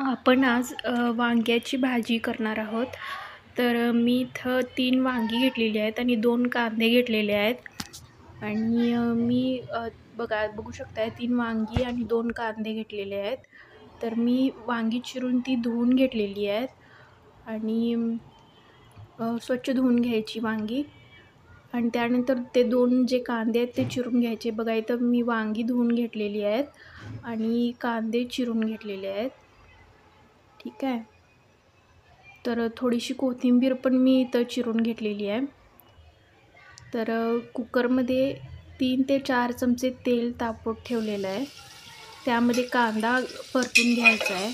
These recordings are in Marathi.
आपण आज वांग्याची भाजी करणार आहोत. तर मी इथं 3 वांगी घेतलेली आहेत आणि 2 कांदे घेतलेले आहेत आणि बघू शकताय 3 वांगी आणि 2 कांदे घेतलेले आहेत. तर मी वांगी चिरून ती धुवून घेतलेली आहेत आणि स्वच्छ धुवून घ्यायची वांगी आणि त्यानंतर ते 2 जे कांदे आहेत ते चिरून घ्यायचे. बघा इथं मी वांगी धुवून घेतलेली आहेत आणि कांदे चिरून घेतलेले आहेत. ठीक आहे. तर थोडीशी कोथिंबीर पण मी इथं चिरून घेतलेली आहे. तर कुकरमध्ये 3 ते 4 चमचे तेल तापवत ठेवलेलं आहे. त्यामध्ये कांदा परतून घ्यायचा आहे.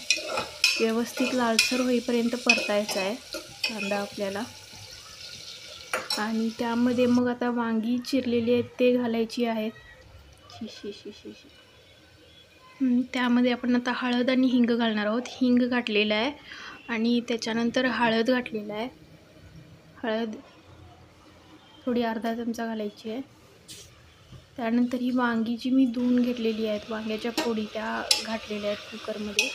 व्यवस्थित लालसर होईपर्यंत परतायचा आहे कांदा आपल्याला. आणि त्यामध्ये मग आता वांगी चिरलेली आहेत ते घालायची आहेत. त्यामध्ये आपण आता हळद आणि हिंग घालणार आहोत. हिंग घातलेलं आहे आणि त्याच्यानंतर हळद घातलेलं आहे. हळद थोडी अर्धा चमचा घालायची आहे. त्यानंतर ही वांगी जी मी धुवून घेतलेली आहेत, वांग्याच्या फोडी त्या घातलेल्या आहेत कुकरमध्ये.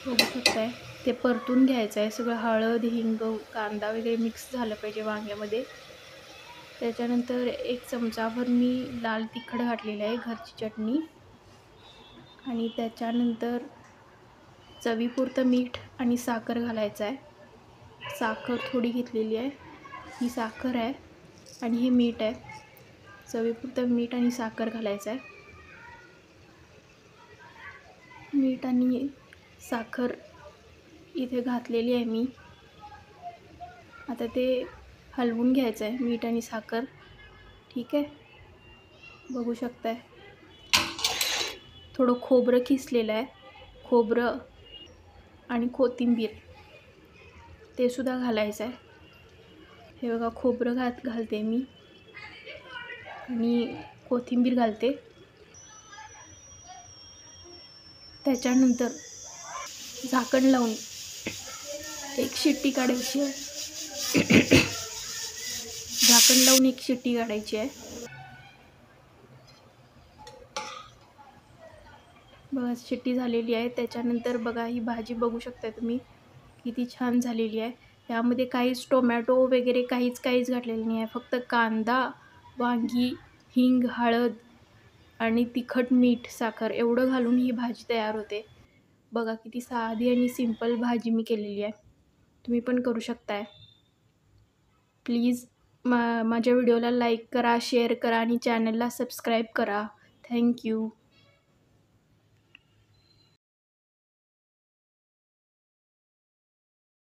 बघू शकताय. ते परतून घ्यायचं आहे सगळं. हळद, हिंग, कांदा वगैरे मिक्स झालं पाहिजे वांग्यामध्ये. त्याच्यानंतर 1 चमचाभर मी लाल तिखट घातलेलं आहे, घरची चटणी. आणि त्याच्यानंतर चवीपुरतं मीठ आणि साखर घालायचं आहे. साखर थोडी घेतलेली आहे. ही साखर आहे आणि हे मीठ आहे. चवीपुरतं मीठ आणि साखर घालायचं आहे. मीठ आणि साखर इथे घातलेली आहे मी. आता ते हलवून घ्यायचं आहे, मीठ आणि साखर. ठीक आहे. बघू शकताय. थोडं खोबरं किसलेलं आहे. खोबरं आणि कोथिंबीर ते सुद्धा घालायचं आहे. हे बघा, खोबरं घालते मी आणि कोथिंबीर घालते. त्याच्यानंतर झाकण लावून 1 शिट्टी काढायची आहे. झाकण लावून 1 शिट्टी काढायची आहे. बघा, शिट्टी झालेली आहे. त्याच्यानंतर बघा, ही भाजी बघू शकता तुम्ही किती छान झालेली आहे. यामध्ये काहीच टोमॅटो वगैरे काहीच घातलेलं नाही आहे. फक्त कांदा, वांगी, हिंग, हळद आणि तिखट, मीठ, साखर एवढं घालून ही भाजी तयार होते. बघा किती साधी आणि सिंपल भाजी मी केलेली आहे. तुम्ही पण करू शकताय. प्लीज माझ्या व्हिडिओला लाईक करा, शेअर करा आणि चॅनलला सबस्क्राईब करा. Thank you.